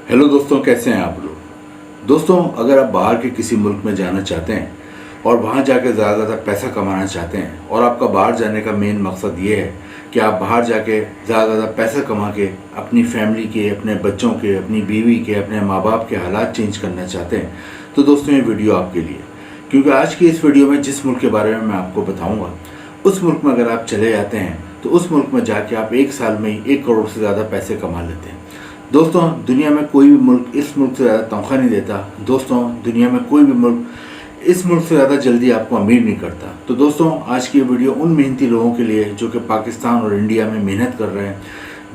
Hello दोस्तों, कैसे हैं आप लोग। दोस्तों, अगर आप बाहर के किसी मुल्क में जाना चाहते हैं और वहाँ जाकर ज़्यादा पैसा कमाना चाहते हैं और आपका बाहर जाने का मेन मकसद ये है कि आप बाहर जाके ज़्यादा पैसा कमा के अपनी फैमिली के, अपने बच्चों के, अपनी बीवी के, अपने माँ बाप के हालात चेंज करना चाहते हैं, तो दोस्तों ये वीडियो आपके लिए। क्योंकि आज की इस वीडियो में जिस मुल्क के बारे में मैं आपको बताऊँगा, उस मुल्क में अगर आप चले जाते हैं तो उस मुल्क में जाके आप 1 साल में ही 1 करोड़ से ज़्यादा पैसे कमा लेते हैं। दोस्तों, दुनिया में कोई भी मुल्क इस मुल्क से ज़्यादा तनख्वाह नहीं देता। दोस्तों, दुनिया में कोई भी मुल्क इस मुल्क से ज़्यादा जल्दी आपको अमीर नहीं करता। तो दोस्तों, आज की वीडियो उन मेहनती लोगों के लिए जो कि पाकिस्तान और इंडिया में मेहनत कर रहे हैं,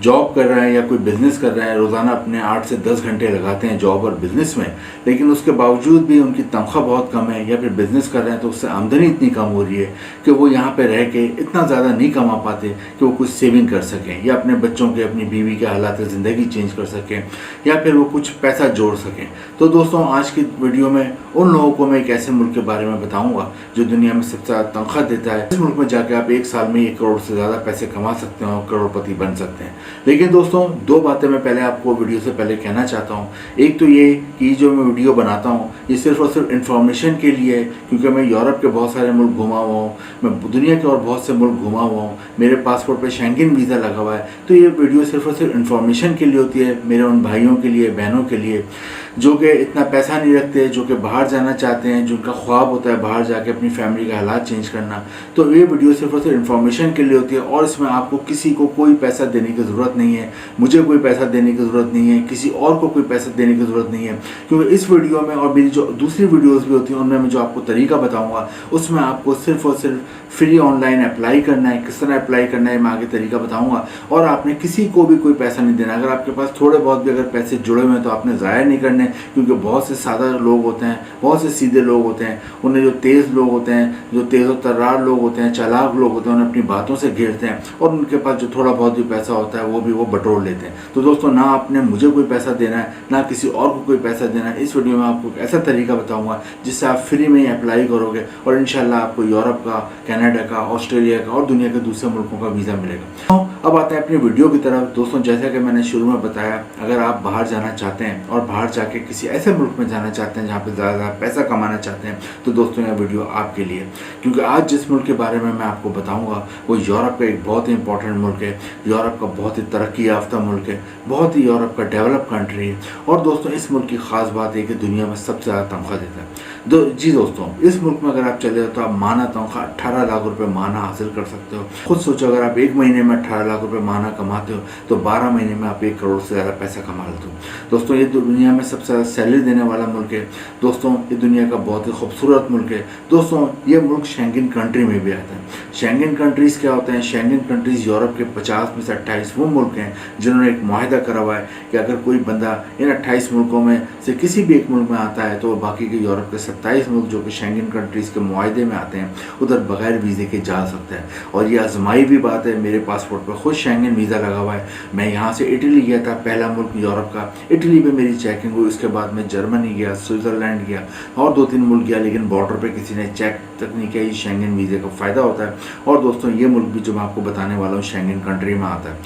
जॉब कर रहे हैं या कोई बिज़नेस कर रहे हैं, रोज़ाना अपने 8 से 10 घंटे लगाते हैं जॉब और बिज़नेस में, लेकिन उसके बावजूद भी उनकी तनख्वाह बहुत कम है, या फिर बिज़नेस कर रहे हैं तो उससे आमदनी इतनी कम हो रही है कि वो यहाँ पे रह के इतना ज़्यादा नहीं कमा पाते कि वो कुछ सेविंग कर सकें या अपने बच्चों के, अपनी बीवी के हालात ज़िंदगी चेंज कर सकें या फिर वो कुछ पैसा जोड़ सकें। तो दोस्तों, आज की वीडियो में उन लोगों को मैं एक ऐसे मुल्क के बारे में बताऊँगा जो दुनिया में सबसे ज़्यादा तनख्वाह देता है। इस मुल्क में जाकर आप 1 साल में 1 करोड़ से ज़्यादा पैसे कमा सकते हैं और करोड़पति बन सकते हैं। लेकिन दोस्तों, 2 बातें मैं पहले आपको वीडियो से पहले कहना चाहता हूँ। एक तो ये कि जो मैं वीडियो बनाता हूँ ये सिर्फ और सिर्फ इन्फॉर्मेशन के लिए है, क्योंकि मैं यूरोप के बहुत सारे मुल्क घुमा हुआ हूँ, मैं दुनिया के और बहुत से मुल्क घुमा हुआ हूँ, मेरे पासपोर्ट पे शेंगेन वीज़ा लगा हुआ है। तो ये वीडियो सिर्फ और सिर्फ इन्फॉर्मेशन के लिए होती है, मेरे उन भाइयों के लिए, बहनों के लिए जो कि इतना पैसा नहीं रखते, जो कि बाहर जाना चाहते हैं, जिनका ख्वाब होता है बाहर जाके अपनी फैमिली के हालात चेंज करना। तो ये वीडियो सिर्फ और सिर्फ इन्फॉर्मेशन के लिए होती है और इसमें आपको किसी को कोई पैसा देने की ज़रूरत नहीं है, मुझे कोई पैसा देने की ज़रूरत नहीं है, किसी और को कोई पैसा देने की ज़रूरत नहीं है। क्योंकि इस वीडियो में और मेरी जो दूसरी वीडियोज़ भी होती हैं उनमें मैं जो आपको तरीका बताऊँगा उसमें आपको सिर्फ और सिर्फ फ्री ऑनलाइन अप्लाई करना है, किस तरह अप्लाई करना है मैं आगे तरीका बताऊँगा। और आपने किसी को भी कोई पैसा नहीं देना। अगर आपके पास थोड़े बहुत भी अगर पैसे जुड़े हुए हैं तो आपने ज़ाया नहीं करने, क्योंकि बहुत से सादा लोग होते हैं, बहुत से सीधे लोग होते हैं, उन्हें जो तेज़ लोग होते हैं, जो तेज़ और तर्रार लोग होते हैं, चालाक लोग होते हैं, उन्हें अपनी बातों से घेरते हैं और उनके पास जो थोड़ा बहुत भी पैसा होता है वो बटोर लेते हैं। तो दोस्तों, ना आपने मुझे कोई पैसा देना है, ना किसी और को कोई पैसा देना है। इस वीडियो में आपको एक ऐसा तरीका बताऊंगा जिससे आप फ्री में ही अप्लाई करोगे और इंशाल्लाह आपको यूरोप का, कनाडा का, ऑस्ट्रेलिया का और दुनिया के दूसरे मुल्कों का वीज़ा मिलेगा। अब आते हैं अपनी वीडियो की तरफ। दोस्तों, जैसा कि मैंने शुरू में बताया, अगर आप बाहर जाना चाहते हैं और बाहर जाके किसी ऐसे मुल्क में जाना चाहते हैं जहाँ पे ज़्यादा पैसा कमाना चाहते हैं, तो दोस्तों यह वीडियो आपके लिए। क्योंकि आज जिस मुल्क के बारे में मैं आपको बताऊंगा वो यूरोप का एक बहुत ही इंपॉर्टेंट मुल्क है, यूरोप का बहुत ही तरक्की याफ्ता मुल्क है, बहुत ही यूरोप का डेवलप कंट्री है। और दोस्तों, इस मुल्क की ख़ास बात है कि दुनिया में सबसे ज़्यादा तनख्वाह देता है। जी दोस्तों, इस मुल्क में अगर आप चले हो तो आप माना तनख्वाह 18 लाख रुपए माना हासिल कर सकते हो। खुद सोचो, अगर आप 1 महीने में 18 लाख रुपए माना कमाते हो तो 12 महीने में आप 1 करोड़ से ज़्यादा पैसा कमा लेते हो। दोस्तों, ये दुनिया में सबसे ज़्यादा सैलरी देने वाला मुल्क है। दोस्तों, ये दुनिया का बहुत ही खूबसूरत मुल्क है। दोस्तों, ये मुल्क शेंगेन कंट्री में भी आता है। शेंगेन कंट्रीज़ क्या होते हैं? शेंगेन कंट्रीज़ यूरोप के 50 में से 28 वो मुल्क हैं जिन्होंने एक मुआहदा करा हुआ है कि अगर कोई बंदा इन 28 मुल्कों में से किसी भी एक मुल्क में आता है तो बाकी के यूरोप के 27 मुल्क जो कि शेंगेन कंट्रीज़ के मुआहदे में आते हैं उधर बगैर वीज़े के जा सकते हैं। और ये आजमाई भी बात है, मेरे पासपोर्ट पर खुद शेंगेन वीज़ा लगा हुआ है। मैं यहाँ से इटली गया था, पहला मुल्क यूरोप का। इटली में मेरी चेकिंग हुई, उसके बाद मैं जर्मनी गया, स्विट्ज़रलैंड गया और 2-3 मुल्क गया, लेकिन बॉर्डर पर किसी ने चेक तक नहीं किया। ये शेंगेन वीज़े का फ़ायदा होता है। और दोस्तों, ये मुल्क भी जो मैं आपको बताने वाला हूँ शेंगेन कंट्री में आता है।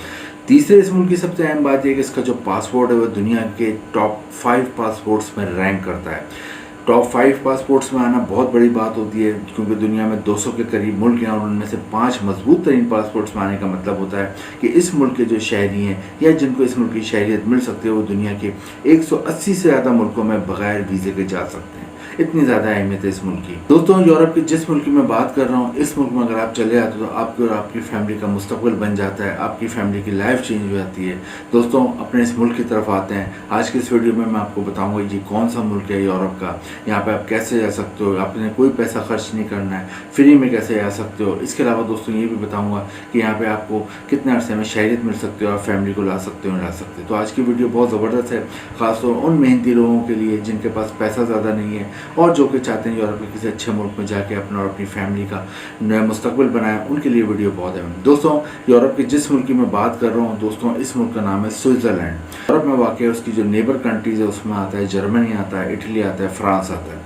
तीसरे, इस मुल्क की सबसे अहम बात यह कि इसका जो पासपोर्ट है वो दुनिया के टॉप 5 पासपोर्ट्स में रैंक करता है। टॉप 5 पासपोर्ट्स में आना बहुत बड़ी बात होती है, क्योंकि दुनिया में 200 के करीब मुल्क हैं और उनमें से 5 मजबूत तरीन पासपोर्ट्स में आने का मतलब होता है कि इस मुल्क के जो शहरी हैं या जिनको इस मुल्क की शहरियत मिल सकती है वो दुनिया के 180 से ज़्यादा मुल्कों में बगैर वीज़े के जा सकते हैं। इतनी ज़्यादा अहमियत है इस मुल्क की। दोस्तों, यूरोप के जिस मुल्क की मैं बात कर रहा हूँ, इस मुल्क में अगर आप चले जाते हो तो आपकी और आपकी फैमिली का मुस्तकबिल बन जाता है, आपकी फैमिली की लाइफ चेंज हो जाती है। दोस्तों, अपने इस मुल्क की तरफ आते हैं। आज की इस वीडियो में मैं आपको बताऊंगा ये कौन सा मुल्क है यूरोप का, यहाँ पे आप कैसे जा सकते हो, आपने कोई पैसा खर्च नहीं करना है, फ्री में कैसे जा सकते हो। इसके अलावा दोस्तों ये भी बताऊँगा कि यहाँ पर आपको कितने अरसे में शहरियत मिल सकती हो, आप फैमिली को ला सकते हो, ला सकते हो। तो आज की वीडियो बहुत ज़बरदस्त है, ख़ासतौर उन मेहनती लोगों के लिए जिनके पास पैसा ज़्यादा नहीं है और जो कि चाहते हैं यूरोप के किसी अच्छे मुल्क में जाके अपना और अपनी फैमिली का नया मुस्तकबिल बनाए, उनके लिए वीडियो बहुत है। दोस्तों, यूरोप के जिस मुल्क की मैं बात कर रहा हूँ दोस्तों, इस मुल्क का नाम है स्विट्ज़रलैंड। यूरोप में वाक़ है, उसकी जो नेबर कंट्रीज़ है उसमें आता है जर्मनी आता है, इटली आता है, फ्रांस आता है।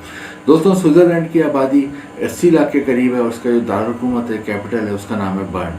दोस्तों, स्विट्ज़रलैंड की आबादी 80 लाख के करीब है और उसका जो दारुल हुकूमत है, कैपिटल है, उसका नाम है बर्न।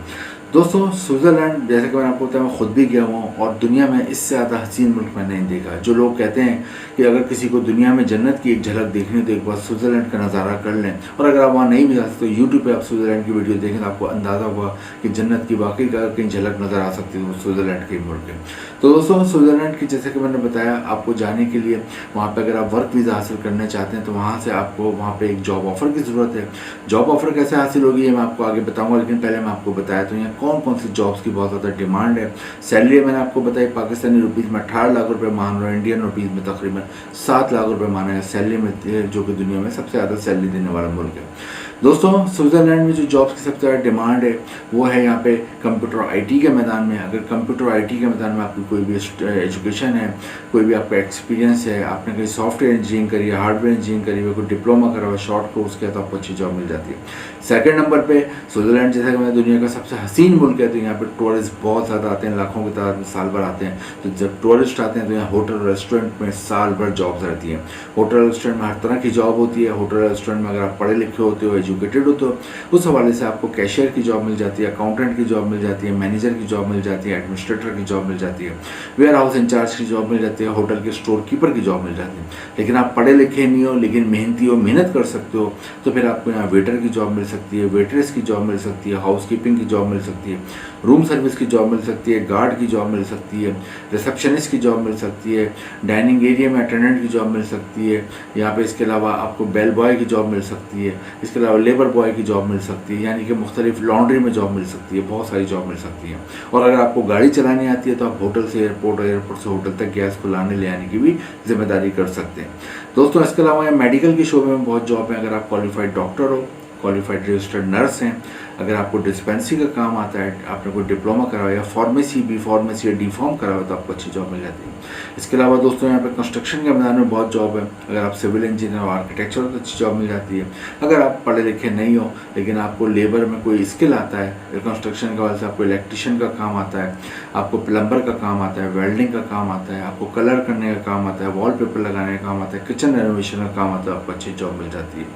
दोस्तों स्विट्ज़रलैंड, जैसे कि मैंने आपको बताया, मैं खुद भी गया हुआ हूँ और दुनिया में इससे ज़्यादा हसीन मुल्क मैंने नहीं देखा। जो लोग कहते हैं कि अगर किसी को दुनिया में जन्नत की एक झलक देखनी है तो एक बार स्विट्ज़रलैंड का नज़ारा कर लें, और अगर आप वहाँ नहीं भी जा सकते तो यूट्यूब पे आप स्विट्ज़रलैंड की वीडियो देखें तो आपको अंदाज़ा होगा कि जन्नत की वाकई का कहीं झलक नज़र आ सकती है स्विट्ज़रलैंड के मुल्क के। तो दोस्तों स्विट्ज़रलैंड की, जैसे कि मैंने बताया, आपको जाने के लिए वहाँ पे अगर आप वर्क वीज़ा हासिल करना चाहते हैं तो वहाँ से आपको वहाँ पे एक जॉब ऑफ़र की ज़रूरत है। जॉब ऑफ़र कैसे हासिल होगी ये मैं आपको आगे बताऊँगा, लेकिन पहले मैं आपको बताया तो यहाँ कौन कौन सी जॉब्स की बहुत ज़्यादा डिमांड है। सैलरी मैंने आपको बताई पाकिस्तानी रुपीज़ में 18 लाख रुपए मान रहा है, इंडियन रुपीज़ में तकरीबन 7 लाख रुपए माना है सैलरी में, जो कि दुनिया में सबसे ज़्यादा सैलरी देने वाला मुल्क है। दोस्तों स्विट्ज़रलैंड में जो जॉब्स की सबसे ज़्यादा डिमांड है वो है यहाँ पे कंप्यूटर आईटी के मैदान में। अगर कंप्यूटर आईटी के मैदान में आपकी कोई भी एजुकेशन है, कोई भी आपका एक्सपीरियंस है, आपने कहीं सॉफ्टवेयर इंजीनियरिंग करी है, हार्डवेयर इंजीनियरिंग करी है, कोई डिप्लोमा करा हुआ, शॉर्ट कोर्स किया, तो आपको अच्छी जॉब मिल जाती है। सेकंड नंबर पे स्विट्ज़रलैंड, जैसा कि मैं दुनिया का सबसे हसीन मुल्क है, तो यहाँ पे टूरिस्ट बहुत ज़्यादा आते हैं, लाखों की तादाद में साल भर आते हैं। तो जब टूरिस्ट आते हैं तो यहाँ होटल रेस्टोरेंट में साल भर जॉब्स रहती हैं। होटल रेस्टोरेंट में हर तरह की जॉब होती है। होटल रेस्टोरेंट में अगर आप पढ़े लिखे होते हो, एजुकेटेड हो, तो उस हवाले से आपको कैशियर की जॉब मिल जाती है, अकाउंटेंट की जॉब मिल जाती है, मैनेजर की जॉब मिल जाती है, एडमिनिस्ट्रेटर की जॉब मिल जाती है, वेयर हाउस इंचार्ज की जॉब मिल जाती है, होटल के स्टोर कीपर की जॉब मिल जाती है। लेकिन आप पढ़े लिखे नहीं हो लेकिन मेहनती हो, मेहनत कर सकते हो, तो फिर आपको यहाँ वेटर की जॉब मिल सकती है, वेटरेस की जॉब मिल सकती है, हाउस कीपिंग की जॉब मिल सकती है, रूम सर्विस की जॉब मिल सकती है, गार्ड की जॉब मिल सकती है, रिसेप्शनिस्ट की जॉब मिल सकती है, डाइनिंग एरिया में अटेंडेंट की जॉब मिल सकती है। यहाँ पे इसके अलावा आपको बेल बॉय की जॉब मिल सकती है, इसके अलावा लेबर बॉय की जॉब मिल सकती है, यानी कि मुख्तलिफ लॉन्ड्री में जॉब मिल सकती है, बहुत सारी जॉब मिल सकती है। और अगर आपको गाड़ी चलानी आती है तो आप होटल से एयरपोर्ट और एयरपोर्ट से होटल तक गैस को लाने ले आने की भी जिम्मेदारी कर सकते हैं। दोस्तों इसके अलावा यहाँ मेडिकल के शोबे में बहुत जॉब है। अगर आप क्वालिफाइड डॉक्टर हो, क्वालिफाइड रजिस्टर्ड नर्स हैं, अगर आपको डिस्पेंसरी का काम आता है, आपने कोई डिप्लोमा करा हुआ या फार्मेसी, बी फार्मेसी या डी फार्म करा हुआ, तो आपको अच्छी जॉब मिल जाती है। इसके अलावा दोस्तों यहाँ पे कंस्ट्रक्शन के मैदान में बहुत जॉब है। अगर आप सिविल इंजीनियर और आर्किटेक्चर हो तो अच्छी जॉब मिल जाती है। अगर आप पढ़े लिखे नहीं हो लेकिन आपको लेबर में कोई स्किल आता है, कंस्ट्रक्शन के वजह से आपको इलेक्ट्रिशियन का काम आता है, आपको प्लम्बर का काम आता है, वेल्डिंग का काम आता है, आपको कलर करने का काम आता है, वॉलपेपर लगाने का काम आता है, किचन रेनोवेशन का काम आता है, आपको अच्छी जॉब मिल जाती है।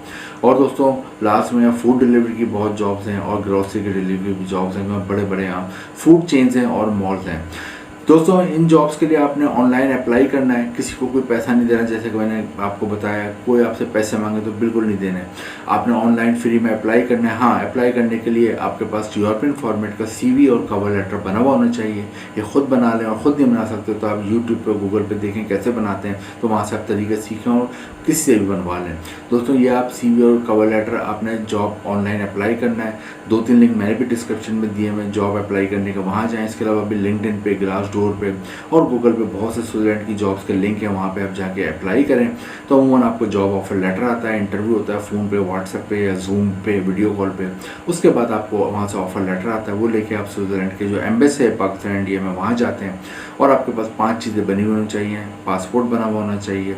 और दोस्तों लास्ट में यहाँ फूड डिलीवरी की बहुत जॉब्स हैं और ग्रोसरी की डिलीवरी भी जॉब्स हैं। बड़े बड़े यहाँ फूड चेन्स हैं और मॉल्स हैं। दोस्तों इन जॉब्स के लिए आपने ऑनलाइन अप्लाई करना है, किसी को कोई पैसा नहीं देना। जैसे कि मैंने आपको बताया, कोई आपसे पैसे मांगे तो बिल्कुल नहीं देने, आपने ऑनलाइन फ्री में अप्लाई करना है। हाँ, अप्लाई करने के लिए आपके पास यूरोपियन फॉर्मेट का CV और कवर लेटर बना हुआ होना चाहिए। ये खुद बना लें, और ख़ुद नहीं बना सकते तो आप यूट्यूब पर, गूगल पर देखें कैसे बनाते हैं, तो वहाँ से आप तरीके सीखें और किसी से भी बनवा लें। दोस्तों ये आप CV और कवर लेटर, आपने जॉब ऑनलाइन अप्लाई करना है। 2-3 लिंक मैंने भी डिस्क्रिप्शन में दिए हैं जॉब अप्लाई करने का, वहाँ जाएँ। इसके अलावा भी लिंक्डइन पे, ग्लासडोर पे और गूगल पे बहुत से स्विट्ज़रलैंड की जॉब्स के लिंक हैं, वहाँ पे आप जाके अप्लाई करें तो अमूमन आपको जॉब ऑफर लेटर आता है, इंटरव्यू होता है फ़ोन पे, व्हाट्सएप पे या जूम पे, वीडियो कॉल पे। उसके बाद आपको वहाँ से ऑफर लेटर आता है, वो लेके आप स्विट्ज़रलैंड के जो एम्बेसी है पाकिस्तान इंडिया में वहाँ जाते हैं। और आपके पास 5 चीज़ें बनी होनी चाहिए। पासपोर्ट बना हुआ होना चाहिए,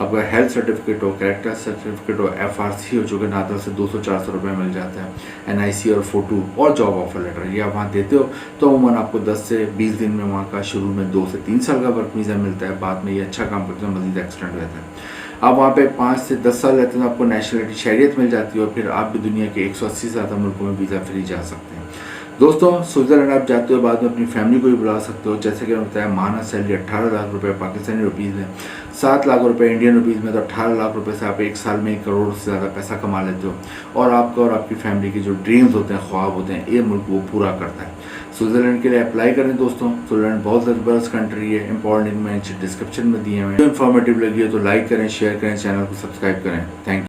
आपका हेल्थ सर्टिफिकेट हो, कैरेक्टर सर्टिफिकेट हो, FRC हो, जो कि नादर से 200-400 रुपये मिल जाता है, NIC और फ़ोटो और जॉब ऑफर लेटर, ये आप वहाँ देते हो तो अमूमन आपको 10 से 20 दिन में वहाँ का शुरू में 2 से 3 साल का वर्क वीज़ा मिलता है। बाद में ये अच्छा काम करते हैं, मज़ीद एक्सटेंड रहता है। आप वहाँ पे 5 से 10 साल रहते हैं तो आपको नेशनलिटी, शहरियत मिल जाती है और फिर आप भी दुनिया के 180 से ज़्यादा मुल्कों में वीज़ा फ्री जा सकते हैं। दोस्तों स्विट्ज़रलैंड आप जाते हो, बाद में अपनी फैमिली को भी बुला सकते हो। जैसे कि मैंने बताया, माना सैलरी 18 लाख रुपए पाकिस्तानी रुपीज़ में, 7 लाख रुपए इंडियन रुपीज़ में, तो 18 लाख रुपए से आप एक साल में 1 करोड़ से ज़्यादा पैसा कमा लेते हो। और आपका और आपकी फैमिली के जो ड्रीम्स होते हैं, ख्वाब होते हैं, ये मुल्क वो पूरा करता है। स्विट्ज़रलैंड के लिए अप्लाई करें दोस्तों। स्विट्ज़रलैंड बहुत ज़बरदस्त कंट्री है। इंपॉर्टेंट लिंक मैंने डिस्क्रिप्शन में दिए हैं। जो इन्फॉर्मेटिव लगी है तो लाइक करें, शेयर करें, चैनल को सब्सक्राइब करें। Thank you.